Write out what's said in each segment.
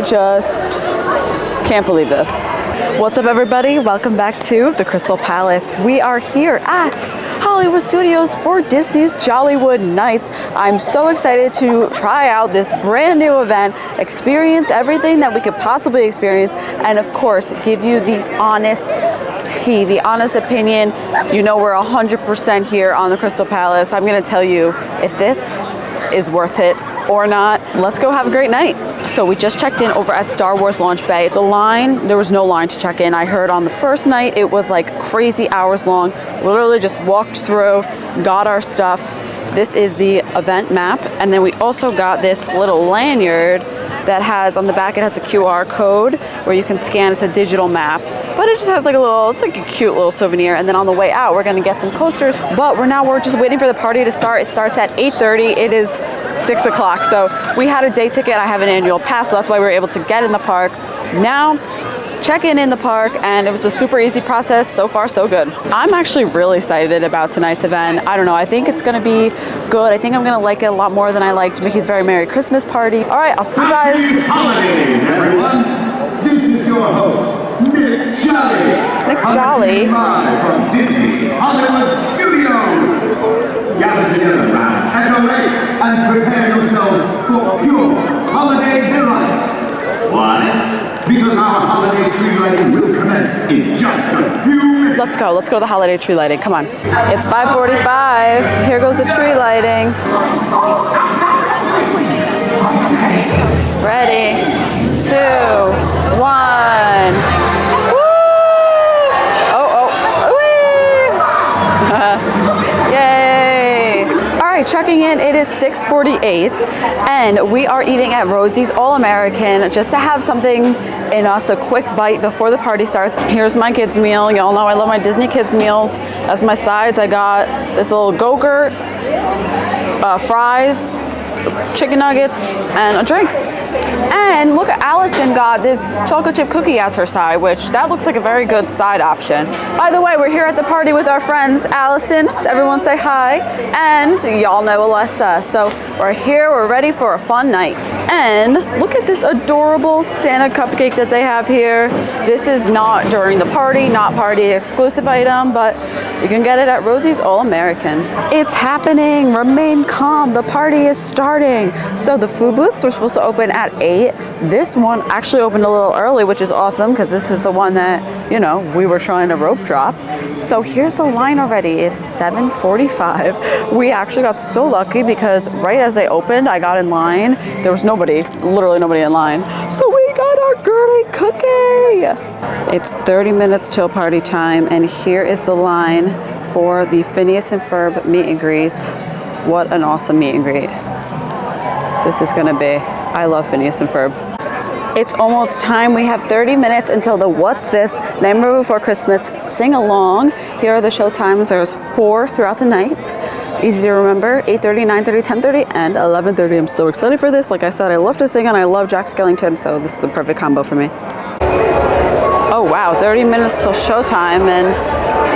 just can't believe this. What's up, everybody? Welcome back to the Krystal Palace. We are here at Hollywood Studios for Disney's Jollywood Nights. I'm so excited to try out this brand new event, experience everything that we could possibly experience, and of course, give you the honest tea, the honest opinion. You know, we're 100% here on the Krystal Palace. I'm gonna tell you if this is worth it or not. Let's go have a great night. So we just checked in over at Star Wars Launch Bay. The line, there was no line to check in. I heard on the first night it was like crazy hours long. Literally just walked through, got our stuff. This is the event map, and then we also got this little lanyard that has on the back, it has a QR code where you can scan. It's a digital map, but it just has like a little, it's like a cute little souvenir. And then on the way out, we're gonna get some coasters, but we're just waiting for the party to start. It starts at 8:30. It is 6 o'clock. So we had a day ticket. I have an annual pass, so that's why we were able to get in the park. Now, check in the park, and it was a super easy process. So far, so good. I'm actually really excited about tonight's event. I don't know, I think it's gonna be good. I think I'm gonna like it a lot more than I liked Mickey's Very Merry Christmas Party. All right, I'll see you guys. Happy holidays, everyone. This is your host, Nick Jolly. Nick Jolly. Live from Disney's Hollywood Studios. Gather together around Echo Lake and prepare yourselves for pure holiday delight. Why? Because our holiday tree lighting will commence in just a few minutes. Let's go to the holiday tree lighting. Come on. It's 5:45. Here goes the tree lighting. Ready, 2, 1. Woo! Yay! All right, checking in. It is 6:48, and we are eating at Rosie's All-American just to have something in us, a quick bite before the party starts. Here's my kids' meal. Y'all know I love my Disney kids' meals. As my sides, I got this little Go-Gurt, fries, chicken nuggets, and a drink. And look, Allison got this chocolate chip cookie as her side, which that looks like a very good side option. By the way, we're here at the party with our friends, Allison. So everyone say hi. And y'all know Alessa. So we're here, we're ready for a fun night. And look at this adorable Santa cupcake that they have here. This is not during the party, not party exclusive item, but you can get it at Rosie's All-American. It's happening, remain calm, the party is starting. So the food booths were supposed to open at 8. This one actually opened a little early, which is awesome because this is the one that, you know, we were trying to rope drop. So here's the line already. It's 7:45. We actually got so lucky because right as they opened, I got in line. There was nobody, literally nobody in line. So we got our Gertie cookie. It's 30 minutes till party time, and here is the line for the Phineas and Ferb meet and greet. What an awesome meet and greet this is gonna be. I love Phineas and Ferb. It's almost time. We have 30 minutes until the What's This? Nightmare Before Christmas sing along. Here are the show times. There's 4 throughout the night. Easy to remember, 8:30, 9:30, 10:30, and 11:30. I'm so excited for this. Like I said, I love to sing and I love Jack Skellington, so this is a perfect combo for me. Oh wow, 30 minutes till showtime, and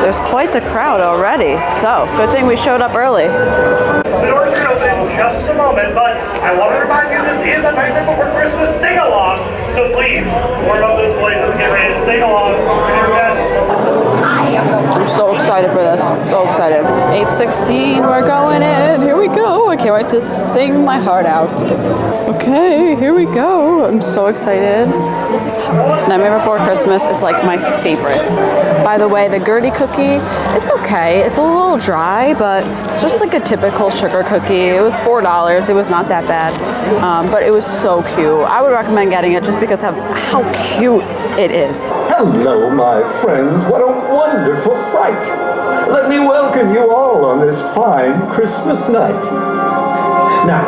there's quite the crowd already. So good thing we showed up early. The doors are open in just a moment, but I want to remind you this is a Nightmare Before Christmas sing-along, so please warm up those voices and get ready to sing along with your best. I'm so excited for this, so excited. 8:16, we're going in, here we go. I can't wait to sing my heart out. Okay, here we go. I'm so excited. Nightmare Before Christmas is like my favorite. By the way, the Gertie cookie, it's okay. It's a little dry, but it's just like a typical sugar cookie. It was $4. It was not that bad, but it was so cute. I would recommend getting it just because of how cute it is. Hello, my friends. What a wonderful sight. Let me welcome you all on this fine Christmas night. Now,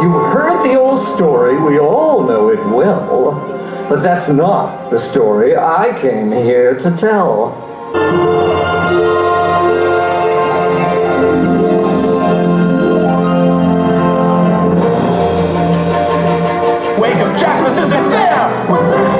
you heard the old story. We all know it well. But that's not the story I came here to tell. Wake up, Jack! This isn't fair! What's this?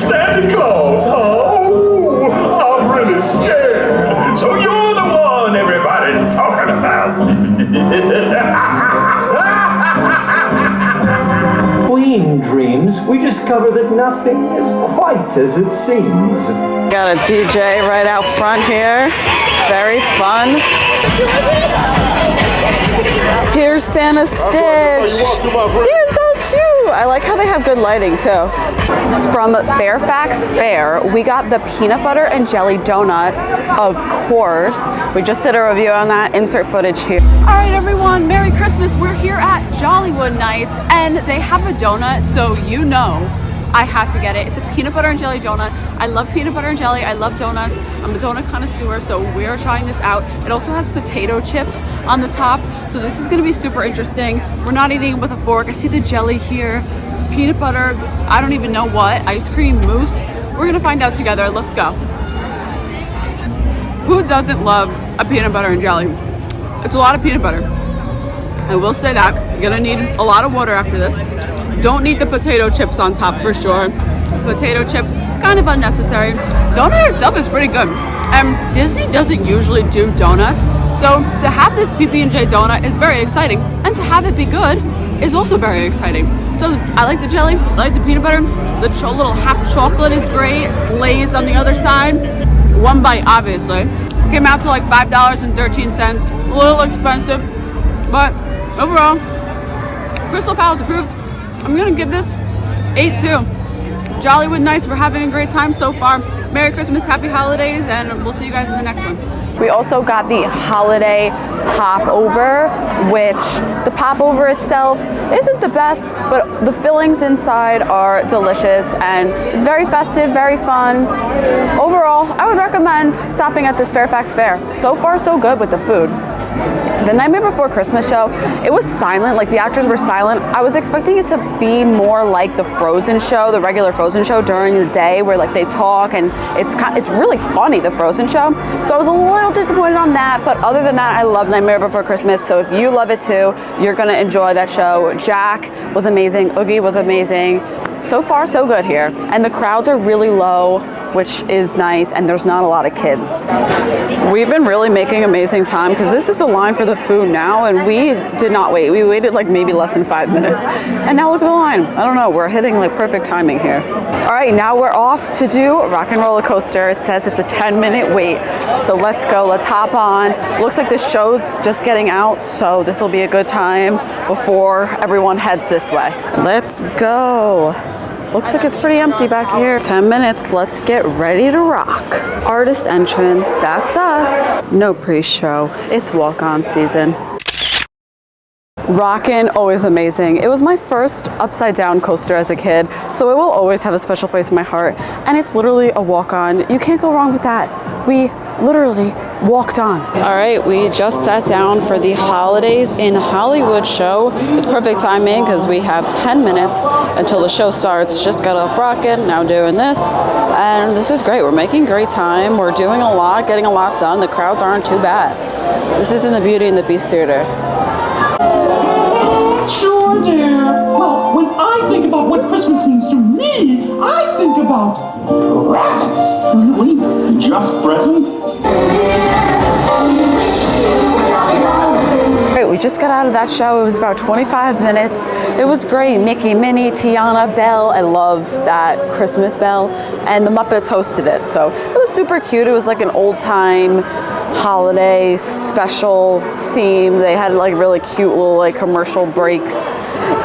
Santa Claus, huh? Ooh, I'm really scared. So you're the one everybody's talking about. games, we discover that nothing is quite as it seems. Got a DJ right out front here. Very fun. Here's Santa Stitch. He's so cute. I like how they have good lighting too. From Fairfax Fair, we got the peanut butter and jelly donut, of course. We just did a review on that. Insert footage here. All right, everyone, Merry Christmas. We're here at Jollywood Nights, and they have a donut, so you know I had to get it. It's a peanut butter and jelly donut. I love peanut butter and jelly. I love donuts. I'm a donut connoisseur, so we're trying this out. It also has potato chips on the top, so this is gonna be super interesting. We're not eating it with a fork. I see the jelly here, peanut butter, I don't even know what, ice cream, mousse. We're gonna find out together. Let's go. Who doesn't love a peanut butter and jelly? It's a lot of peanut butter. I will say that. You're gonna need a lot of water after this. Don't need the potato chips on top for sure. Potato chips, kind of unnecessary. Donut itself is pretty good. And Disney doesn't usually do donuts, so to have this PB&J donut is very exciting, and to have it be good is also very exciting. So I like the jelly, I like the peanut butter. The little half chocolate is great. It's glazed on the other side. One bite, obviously. Came out to like $5.13. A little expensive, but overall, Krystal Palace approved. I'm gonna give this 8-2. Jollywood Nights, we're having a great time so far. Merry Christmas, happy holidays, and we'll see you guys in the next one. We also got the holiday popover, which the popover itself isn't the best, but the fillings inside are delicious, and it's very festive, very fun. Overall, I would recommend stopping at this Fairfax Fair. So far, so good with the food. The Nightmare Before Christmas show, it was silent, like the actors were silent. I was expecting it to be more like the Frozen show, the regular Frozen show during the day where like they talk, and it's really funny, the Frozen show. So I was a little disappointed on that, but other than that, I love Nightmare Before Christmas. So if you love it too, you're gonna enjoy that show. Jack was amazing, Oogie was amazing. So far, so good here. And the crowds are really low, which is nice, and there's not a lot of kids. We've been really making amazing time because this is the line for the food now, and we did not wait. We waited like maybe less than 5 minutes, and now look at the line. I don't know, we're hitting like perfect timing here. All right, now we're off to do Rock and Roller Coaster. It says it's a 10-minute wait, so let's go, let's hop on. Looks like this show's just getting out, so this will be a good time before everyone heads this way. Let's go. Looks like it's pretty empty back here. 10 minutes, let's get ready to rock. Artist entrance, that's us. No pre-show, it's walk-on season. Rockin', always amazing. It was my first upside down coaster as a kid, so it will always have a special place in my heart. And it's literally a walk-on. You can't go wrong with that. We literally walked on. All right, we just sat down for the Holidays in Hollywood show. With perfect timing because we have 10 minutes until the show starts. Just got off rockin', now doing this. And this is great. We're making great time. We're doing a lot, getting a lot done. The crowds aren't too bad. This is in the Beauty and the Beast Theater. Sure, dear. Well, when I think about what Christmas means to me, I think about presents. Really? Just presents? Great, we just got out of that show. It was about 25 minutes. It was great. Mickey, Minnie, Tiana, Belle. I love that Christmas bell. And the Muppets hosted it. So it was super cute. It was like an old time holiday special theme. They had like really cute little like commercial breaks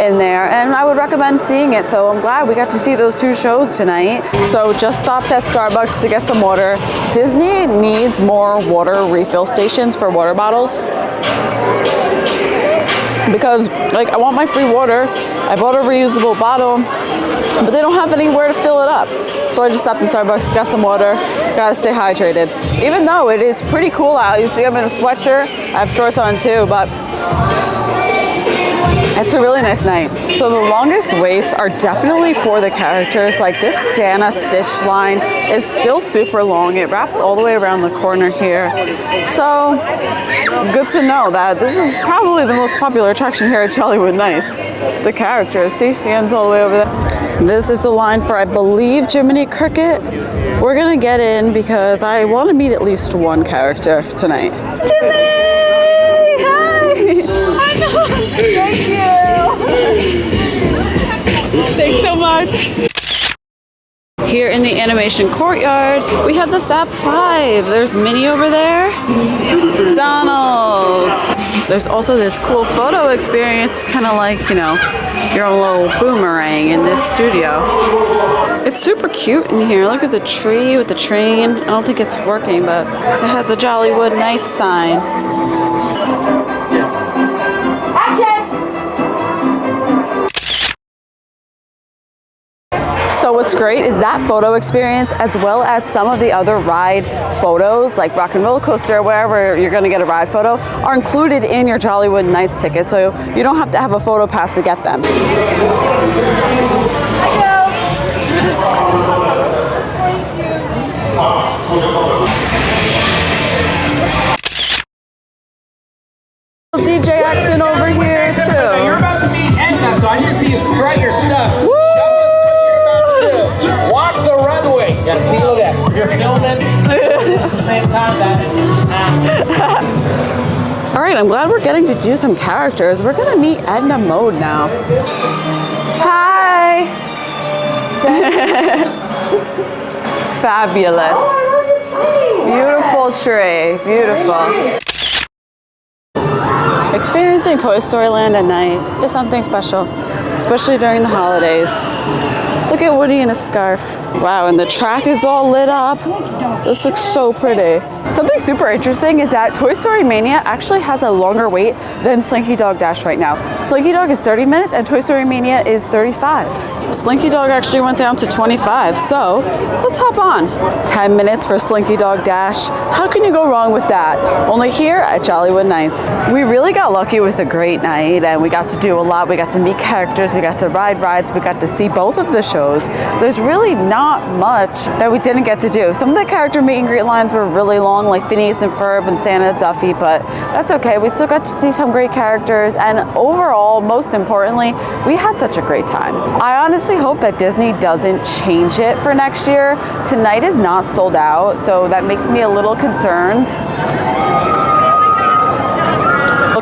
in there, and I would recommend seeing it. So I'm glad we got to see those two shows tonight. So just stopped at Starbucks to get some water. Disney needs more water refill stations for water bottles, because like I want my free water. I bought a reusable bottle, but they don't have anywhere to fill it up. So I just stopped in Starbucks, got some water, gotta stay hydrated. Even though it is pretty cool out. You see I'm in a sweatshirt, I have shorts on too, but it's a really nice night. So the longest waits are definitely for the characters. Like this Santa Stitch line is still super long. It wraps all the way around the corner here. So good to know that this is probably the most popular attraction here at Jollywood Nights. The characters, see, the end's all the way over there. This is the line for, I believe, Jiminy Cricket. We're gonna get in because I want to meet at least one character tonight. Jiminy! Hi! Thank you! Thanks so much. Nights. Here in the animation courtyard, we have the Fab Five. There's Minnie over there, Donald. There's also this cool photo experience, kind of like, you know, your own little boomerang in this studio. It's super cute in here. Look at the tree with the train. I don't think it's working, but it has a Jollywood Nights sign. So what's great is that photo experience, as well as some of the other ride photos, like Rock and Roller Coaster, wherever you're going to get a ride photo, are included in your Jollywood Nights ticket, so you don't have to have a photo pass to get them. DJ action over here too. You're about to meet Edna, so I need to see you strut your stuff. Woo! Walk the runway. Yeah, see, look at that. You're filming at the same time. That is. All right, I'm glad we're getting to do some characters. We're gonna meet Edna Mode now. Hi. Fabulous. Beautiful tree. Beautiful. Experiencing Toy Story Land at night is something special, especially during the holidays. Look at Woody in a scarf. Wow, and the track is all lit up. This looks so pretty. Something super interesting is that Toy Story Mania actually has a longer wait than Slinky Dog Dash right now. Slinky Dog is 30 minutes and Toy Story Mania is 35. Slinky Dog actually went down to 25, so let's hop on. 10 minutes for Slinky Dog Dash. How can you go wrong with that? Only here at Jollywood Nights. We really got lucky with a great night, and we got to do a lot. We got to meet characters, we got to ride rides, we got to see both of the shows. There's really not much that we didn't get to do. Some of the character meet and greet lines were really long, like Phineas and Ferb and Santa Duffy, but that's okay. We still got to see some great characters, and overall, most importantly, we had such a great time. I honestly hope that Disney doesn't change it for next year. Tonight is not sold out, so that makes me a little concerned.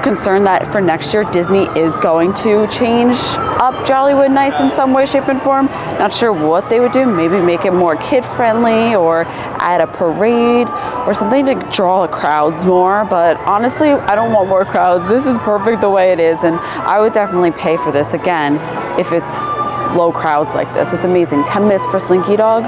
Concerned that for next year Disney is going to change up Jollywood Nights in some way, shape, and form. Not sure what they would do. Maybe make it more kid-friendly or add a parade or something to draw the crowds more. But honestly, I don't want more crowds. This is perfect the way it is, and I would definitely pay for this again if it's low crowds like this. It's amazing. 10 minutes for Slinky Dog.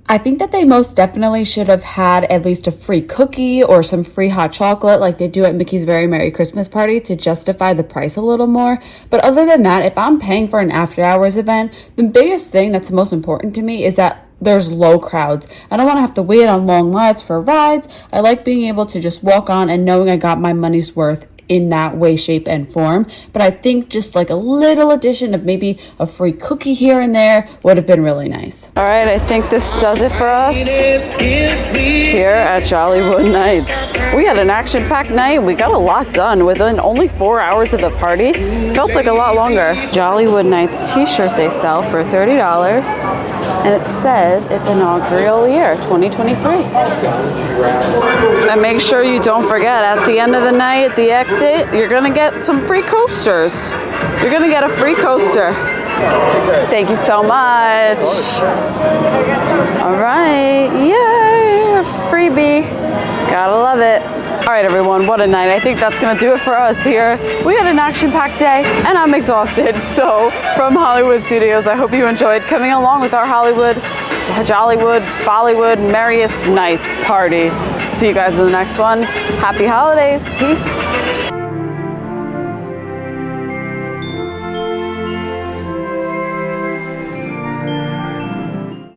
I think that they most definitely should have had at least a free cookie or some free hot chocolate like they do at Mickey's Very Merry Christmas Party to justify the price a little more. But other than that, if I'm paying for an after hours event, the biggest thing that's most important to me is that there's low crowds. I don't want to have to wait on long lines for rides. I like being able to just walk on and knowing I got my money's worth in that way, shape, and form. But I think just like a little addition of maybe a free cookie here and there would have been really nice. All right, I think this does it for us here at Jollywood Nights. We had an action-packed night. We got a lot done within only 4 hours of the party. Felt like a lot longer. Jollywood Nights t-shirt they sell for $30, and it says it's inaugural year 2023. And make sure you don't forget, at the end of the night, at the exit, you're gonna get some free coasters. You're gonna get a free coaster. Thank you so much. All right, yay, a freebie. Gotta love it. All right, everyone, what a night. I think that's gonna do it for us here. We had an action-packed day, and I'm exhausted. So from Hollywood Studios, I hope you enjoyed coming along with our Jollywood, Follywood, Merriest Nights party. See you guys in the next one. Happy holidays. Peace.